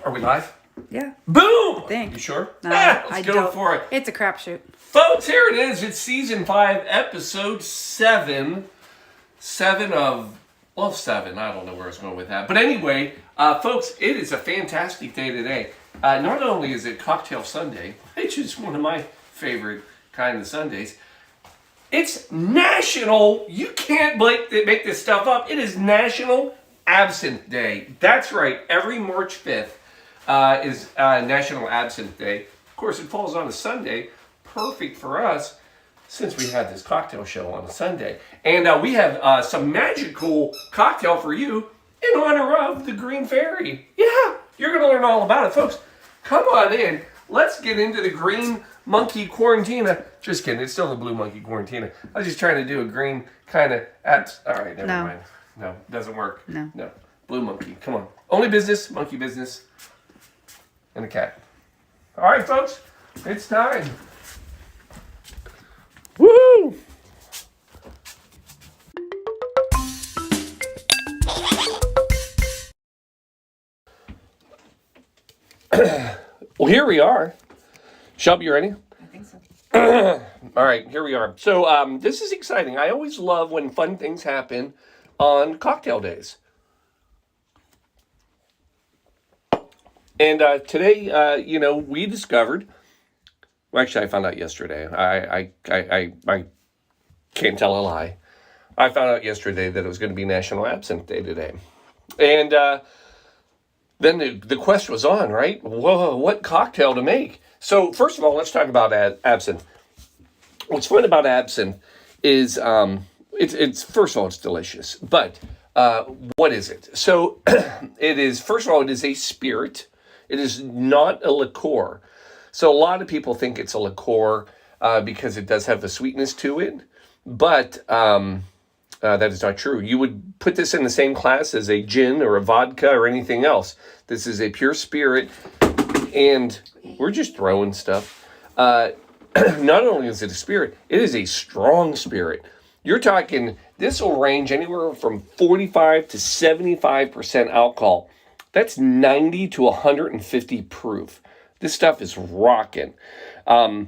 Are we live? Yeah. Boom! Think. You sure? No, Let's go don't. for it. It's a crapshoot. Folks, here it is. It's season 5, episode 7. 7 of, well, 7. I don't know where I was going with that. But anyway, folks, it is a fantastic day today. Not only is it Cocktail Sunday, which is one of my favorite kind of Sundays, it's National, you can't make this stuff up, it is National Absinthe Day. That's right, every March 5th is National Absinthe Day. Of course, it falls on a Sunday, perfect for us since we had this cocktail show on a Sunday. And we have some magical cocktail for you in honor of the Green Fairy. Yeah, you're going to learn all about it, folks. Come on in. Let's get into the Green Monkey Quarantina. Just kidding, it's still the Blue Monkey Quarantina. I was just trying to do a green kind of all right, never mind. No, doesn't work. No. Blue Monkey, come on. Only business, monkey business, and a cat. All right, folks, it's time. Woo! Well, here we are. Shelby, you ready? I think so. All right, here we are. So this is exciting. I always love when fun things happen on cocktail days. And today, we discovered. Well, actually, I found out yesterday. I can't tell a lie. I found out yesterday that it was going to be National Absinthe Day today, and then the quest was on. Right? Whoa, what cocktail to make? So first of all, let's talk about absinthe. What's fun about absinthe is it's first of all, it's delicious. But what is it? So it is, first of all, it is a spirit. It is not a liqueur. So a lot of people think it's a liqueur because it does have a sweetness to it. But that is not true. You would put this in the same class as a gin or a vodka or anything else. This is a pure spirit. And we're just throwing stuff. Not only is it a spirit, it is a strong spirit. You're talking, this will range anywhere from 45 to 75% alcohol. That's 90 to 150 proof. This stuff is rocking. So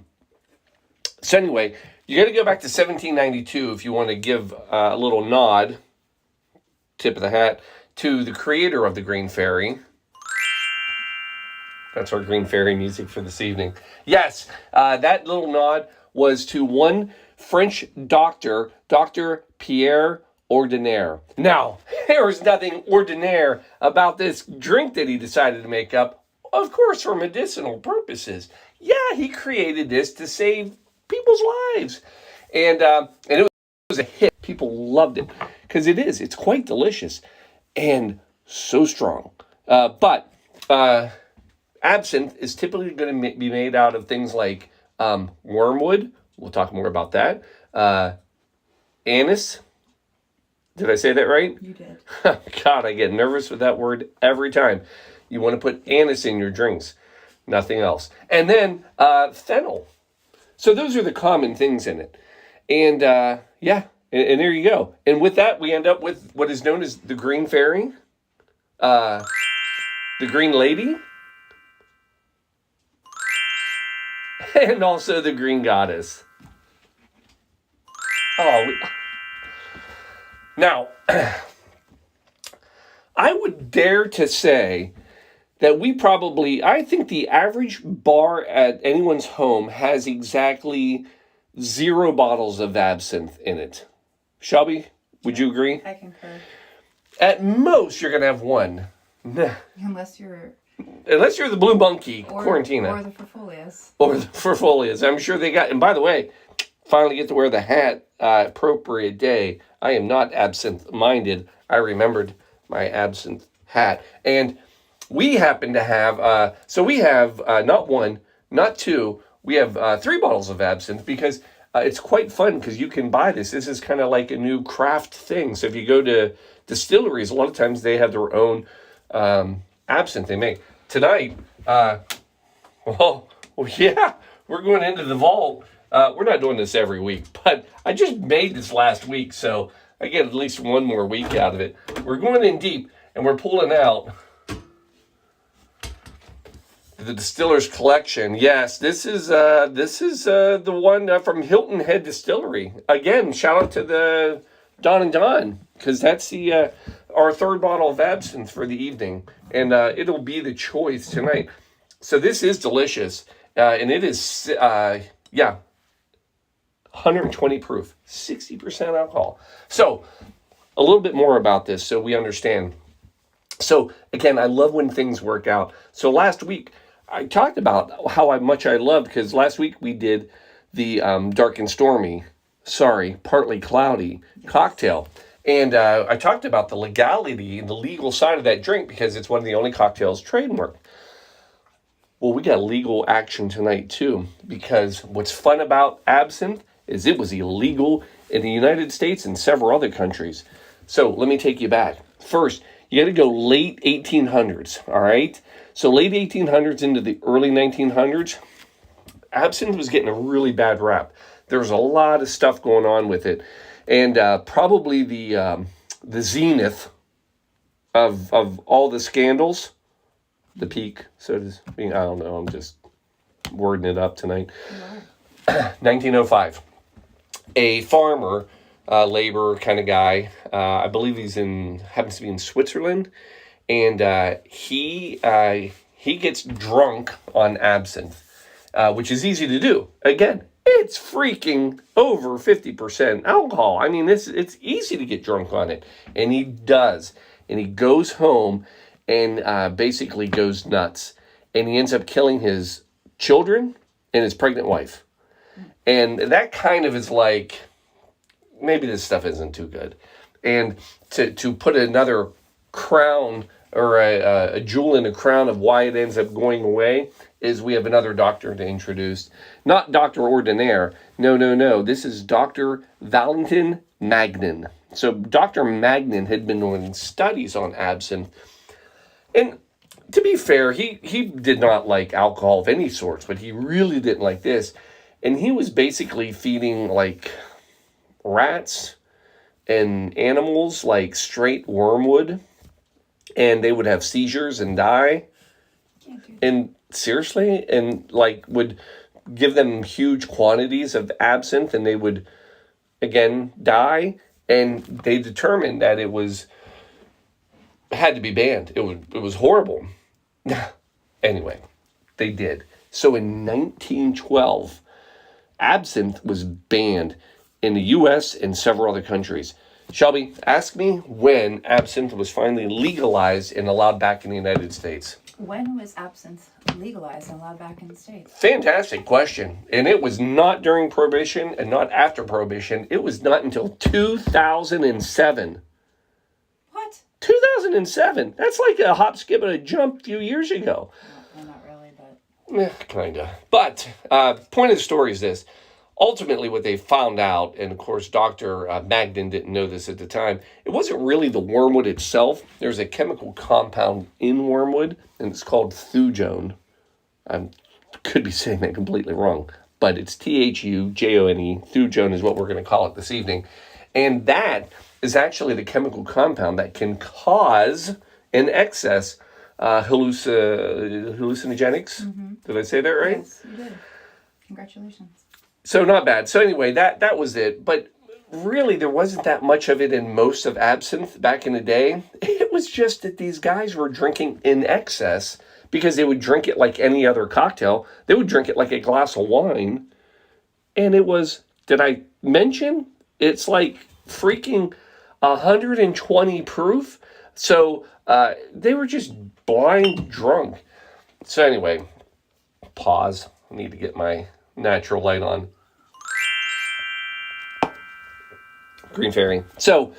anyway, you got to go back to 1792 if you want to give a little nod, tip of the hat, to the creator of the Green Fairy. That's our Green Fairy music for this evening. Yes, that little nod was to one French doctor, Dr. Pierre Ordinaire. Now, there was nothing ordinaire about this drink that he decided to make up, of course, for medicinal purposes. Yeah, he created this to save people's lives. And it was a hit. People loved it because it's quite delicious and so strong. But absinthe is typically going to be made out of things like wormwood. We'll talk more about that. Anise. Did I say that right? You did. God, I get nervous with that word every time. You want to put anise in your drinks. Nothing else. And then fennel. So those are the common things in it. And and there you go. And with that, we end up with what is known as the Green Fairy. The Green Lady. And also the Green Goddess. Now, I would dare to say that I think the average bar at anyone's home has exactly 0 bottles of absinthe in it. Shelby, would you agree? I concur. At most, you're going to have one. Unless you're the Blue Monkey Quarantina. Or the Ferfolias. Or the Ferfolias. I'm sure they got, and by the way, finally get to wear the hat, appropriate day. I am not absinthe-minded. I remembered my absinthe hat. And we happen to have, not one, not two, we have 3 bottles of absinthe because it's quite fun because you can buy this. This is kind of like a new craft thing. So if you go to distilleries, a lot of times they have their own absinthe they make. Tonight, we're going into the vault. We're not doing this every week, but I just made this last week, so I get at least one more week out of it. We're going in deep, and we're pulling out The Distiller's Collection. Yes, this is the one from Hilton Head Distillery. Again, shout out to the Don and Don, because that's the our third bottle of absinthe for the evening, and it'll be the choice tonight. So this is delicious, and it is 120 proof, 60% alcohol. So a little bit more about this so we understand. So again, I love when things work out. So last week I talked about how much I loved, because last week we did the dark and stormy, partly cloudy cocktail. And I talked about the legality and the legal side of that drink, because it's one of the only cocktails trademarked. Well, we got legal action tonight too, because what's fun about absinthe is it was illegal in the United States and several other countries. So let me take you back. First, you got to go late 1800s, all right? So late 1800s into the early 1900s, absinthe was getting a really bad rap. There was a lot of stuff going on with it. And probably the zenith of all the scandals, the peak, so to speak, I don't know, I'm just wording it up tonight. 1905. A farmer, labor kind of guy, I believe happens to be in Switzerland, and he gets drunk on absinthe, which is easy to do. Again, it's freaking over 50% alcohol. I mean, it's easy to get drunk on it, and he does, and he goes home and basically goes nuts, and he ends up killing his children and his pregnant wife. And that kind of is like, maybe this stuff isn't too good. And to put another crown or a jewel in the crown of why it ends up going away is we have another doctor to introduce. Not Dr. Ordinaire. No. This is Dr. Valentin Magnin. So Dr. Magnin had been doing studies on absinthe. And to be fair, he did not like alcohol of any sorts, but he really didn't like this. And he was basically feeding like rats and animals like straight wormwood, and they would have seizures and die. And seriously, and like would give them huge quantities of absinthe, and they would again die. And they determined that it had to be banned. It was horrible. Anyway, they did. So in 1912, absinthe was banned in the U.S. and several other countries. Shelby, ask me when absinthe was finally legalized and allowed back in the United States. When was absinthe legalized and allowed back in the States? Fantastic question. And it was not during Prohibition and not after Prohibition. It was not until 2007. What? 2007. That's like a hop, skip, and a jump a few years ago. Well, not really, but... Kinda. But point of the story is this. Ultimately, what they found out, and of course, Dr. Magnin didn't know this at the time, it wasn't really the wormwood itself. There's a chemical compound in wormwood, and it's called thujone. I could be saying that completely wrong, but it's Thujone. Thujone is what we're going to call it this evening. And that is actually the chemical compound that can cause, in excess, hallucinogenics. Mm-hmm. Did I say that right? Yes, you did. Congratulations. So not bad. So anyway, that was it. But really, there wasn't that much of it in most of absinthe back in the day. It was just that these guys were drinking in excess because they would drink it like any other cocktail. They would drink it like a glass of wine. And it was, did I mention? It's like freaking 120 proof. So they were just blind drunk. So anyway, pause. I need to get my natural light on. Green Fairy. So,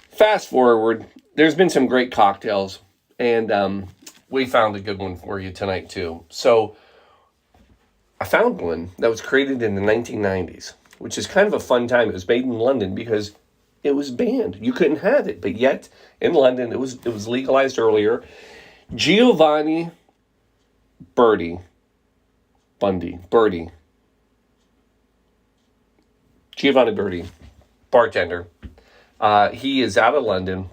fast forward, there's been some great cocktails, and we found a good one for you tonight too. So, I found one that was created in the 1990s, which is kind of a fun time. It was made in London because it was banned. You couldn't have it, but yet in London it was legalized earlier. Giovanni Bundy, bartender. He is out of London,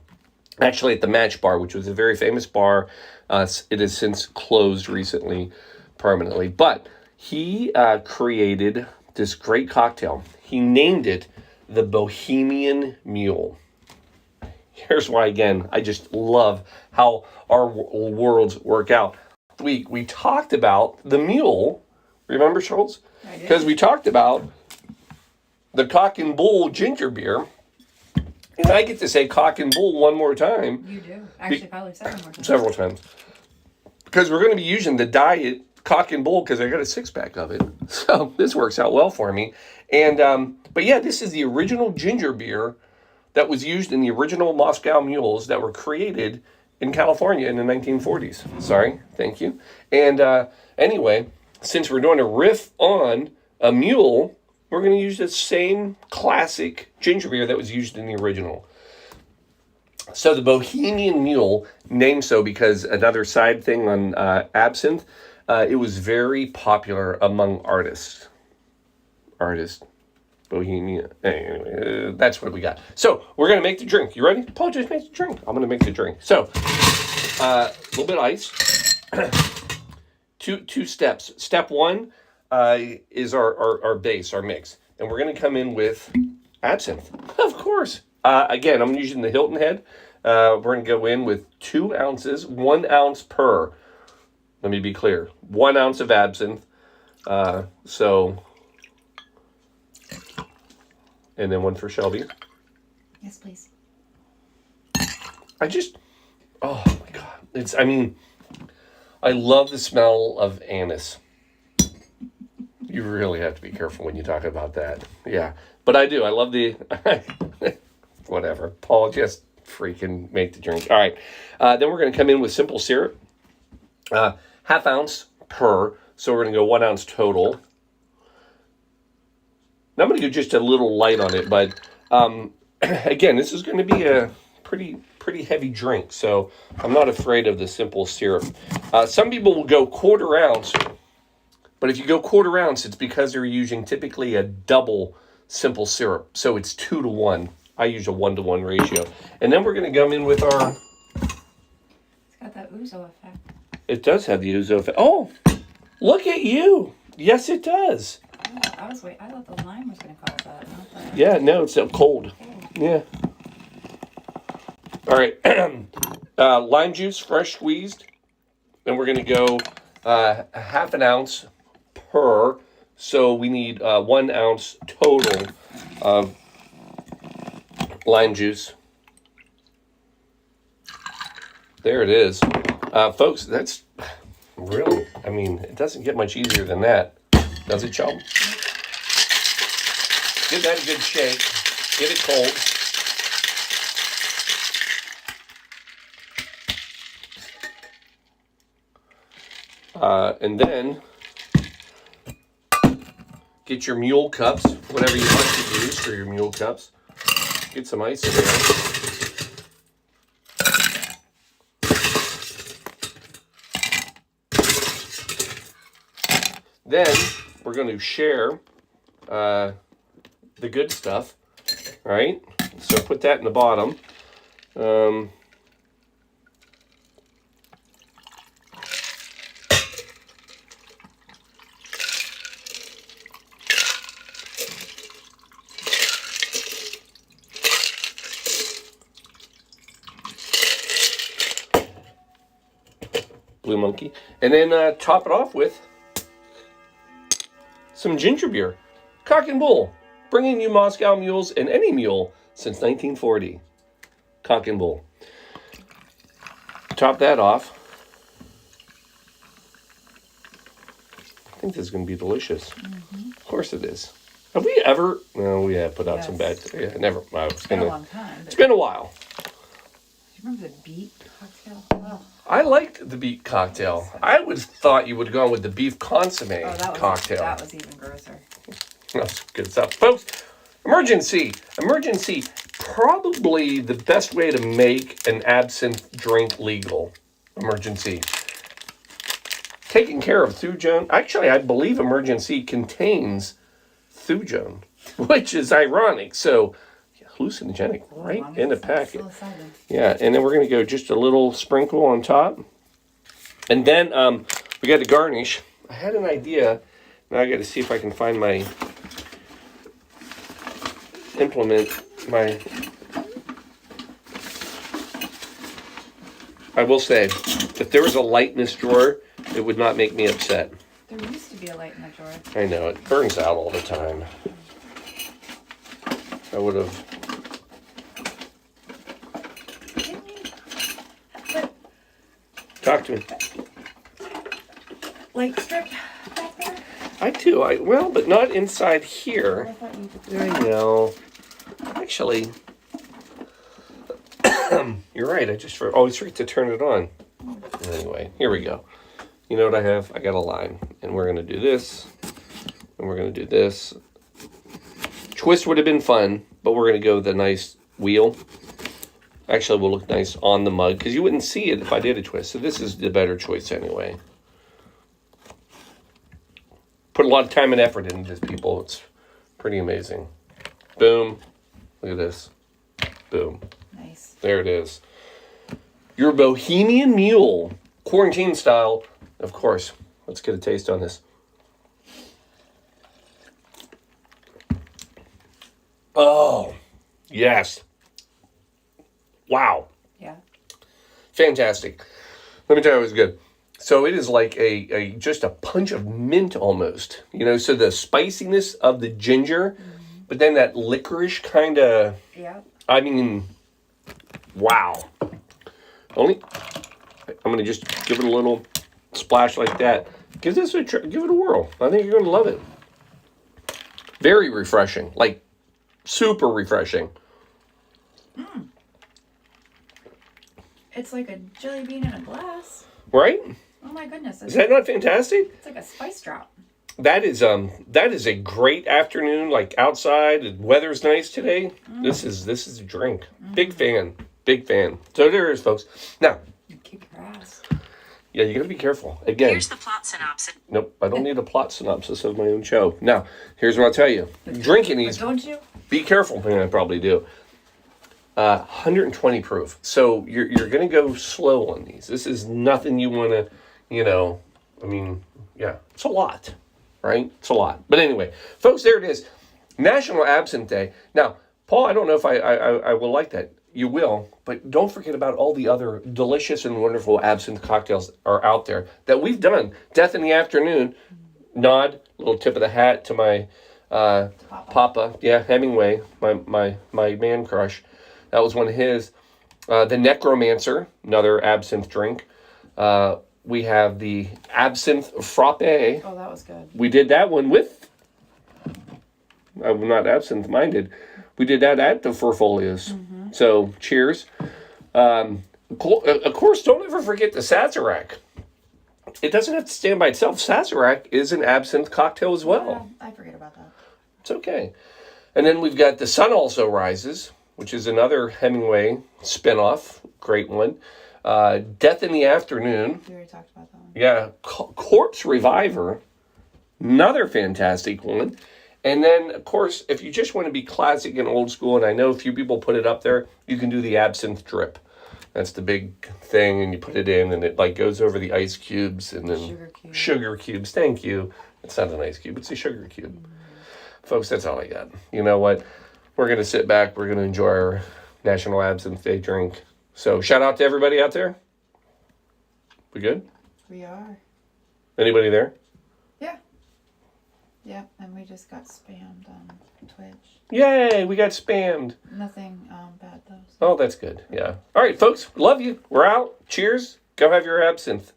actually at the Match Bar, which was a very famous bar It has since closed recently, permanently. But he created this great cocktail. He named it the Bohemian Mule. Here's why, again, I just love how our worlds work out. We talked about the Mule, remember, Schultz? Because we talked about the Cock and Bull ginger beer. And I get to say Cock and Bull one more time. You do. Actually, probably several more times. Several times. Because we're going to be using the diet Cock and Bull because I got a 6-pack of it. So this works out well for me. And but yeah, this is the original ginger beer that was used in the original Moscow Mules that were created in California in the 1940s. Sorry, thank you. And anyway, since we're doing a riff on a mule, we're going to use the same classic ginger beer that was used in the original. So the Bohemian Mule, named so because another side thing on absinthe, it was very popular among artists. Bohemian. Anyway, that's what we got. So we're going to make the drink. You ready? Paul just made the drink. I'm going to make the drink. So a little bit of ice. Two steps. Step one is our base, our mix. And we're going to come in with absinthe. Of course. Again, I'm using the Hilton Head. We're going to go in with 2 ounces, 1 ounce per. Let me be clear. 1 ounce of absinthe. And then one for Shelby. Yes, please. Oh my God. I love the smell of anise. You really have to be careful when you talk about that. Yeah. But I do. I love the... Whatever. Paul, just freaking make the drink. All right. Then we're going to come in with simple syrup. Half ounce per. So we're going to go 1 ounce total. Now I'm going to go just a little light on it. But again, this is going to be a pretty heavy drink. So I'm not afraid of the simple syrup. Some people will go 1/4 ounce. But if you go 1/4 ounce, it's because they're using typically a double simple syrup. So it's 2 to 1. I use a 1 to 1 ratio. And then we're going to come in with our... It's got that ouzo effect. It does have the ouzo effect. Oh, look at you. Yes, it does. Oh, I thought the lime was going to cause that. Not the... Yeah, no, it's cold. Yeah. All right. Lime juice, fresh squeezed. And we're going to go half an ounce per. So we need 1 ounce total of lime juice. There it is. Folks, that's really, it doesn't get much easier than that. Does it, Chum? Give that a good shake. Get it cold. And then get your mule cups, whatever you like to use for your mule cups. Get some ice in there. Then we're going to share the good stuff, all right? So put that in the bottom. Blue Monkey. And then top it off with some ginger beer. Cock and Bull. Bringing you Moscow Mules and any mule since 1940. Cock and Bull. Top that off. I think this is going to be delicious. Mm-hmm. Of course it is. Have we ever... No, we have put out some bad... Yeah, never... It's been a long time. It's been a while. Do you remember the beet cocktail? Oh. I liked the beet cocktail. I would have thought you would have gone with the beef consomme cocktail. That was even grosser. That's good stuff. Folks, emergency. Probably the best way to make an absinthe drink legal. Emergency. Taking care of thujone. Actually, I believe emergency contains thujone, which is ironic. So, hallucinogenic right in the packet. Yeah, and then we're going to go just a little sprinkle on top. And then we got the Garnish. I had an idea. Now I got to see if I can find my implement. I will say, if there was a light in this drawer, it would not make me upset. There used to be a light in the drawer. I know, it burns out all the time. I would have... Talk to me. Light strip back there? I do. Well, but not inside I here. thought you could. I know. Actually, you're right. Oh, it's right to turn it on. Anyway, here we go. You know what I have? I got a line. And we're going to do this. And we're going to do this. Twist would have been fun, but we're going to go with a nice wheel. Actually, it will look nice on the mug, because you wouldn't see it if I did a twist. So this is the better choice anyway. Put a lot of time and effort into this, people. It's pretty amazing. Boom. Look at this. Boom. Nice. There it is. Your Bohemian Mule. Quarantine style. Of course. Let's get a taste on this. Oh, yes. Wow. Yeah. Fantastic. Let me tell you, it was good. So it is like just a punch of mint almost. You know, so the spiciness of the ginger, but then that licorice kind of... Yeah. I mean, wow. I'm going to just give it a little splash like that. Give it a whirl. I think you're going to love it. Very refreshing. Like, super refreshing. It's like a jelly bean in a glass. Right? Oh my goodness. Is that not fantastic? It's like a spice drop. That is a great afternoon, like outside. The weather's nice today. This is a drink. Big fan. So there it is, folks. Now, You kick your ass. yeah, you got to be careful. Again, Here's the plot synopsis. nope, I don't need a plot synopsis of my own show. Now, here's what I'll tell you. Drinking But these, don't you? be careful. I probably do. 120 proof. So you're going to go slow on these. This is nothing you want to, I mean, yeah, it's a lot, right? It's a lot. But anyway, folks, there it is. National Absinthe Day. Now, Paul, I don't know if I will like that. You will, but don't forget about all the other delicious and wonderful absinthe cocktails are out there that we've done. Death in the Afternoon, nod, little tip of the hat to my Papa. Yeah, Hemingway, my man crush. That was one of his. The Necromancer, another absinthe drink. We have the Absinthe Frappe. Oh, that was good. We did that one with... I'm not absinthe-minded. We did that at the Four Folios. So, cheers. Of course, don't ever forget the Sazerac. It doesn't have to stand by itself. Sazerac is an absinthe cocktail as well. Yeah, I forget about that. It's okay. And then we've got The Sun Also Rises, which is another Hemingway spinoff. Great one. Death in the Afternoon. We already talked about that one. Yeah. Corpse Reviver. Another fantastic one. And then, of course, if you just want to be classic and old school, and I know a few people put it up there, you can do the absinthe drip. That's the big thing, and you put it in, and it like goes over the ice cubes, and then sugar cubes. Thank you. It's not an ice cube; it's a sugar cube. Folks, that's all I got. You know what? We're gonna sit back. We're gonna enjoy our National Absinthe Day drink. So, shout out to everybody out there. We good? We are. Anybody there? Yeah. Yeah, and we just got spammed on Twitch. Yay! We got spammed. Nothing bad though. So. Oh, that's good. Yeah. All right, folks. Love you. We're out. Cheers. Go have your absinthe.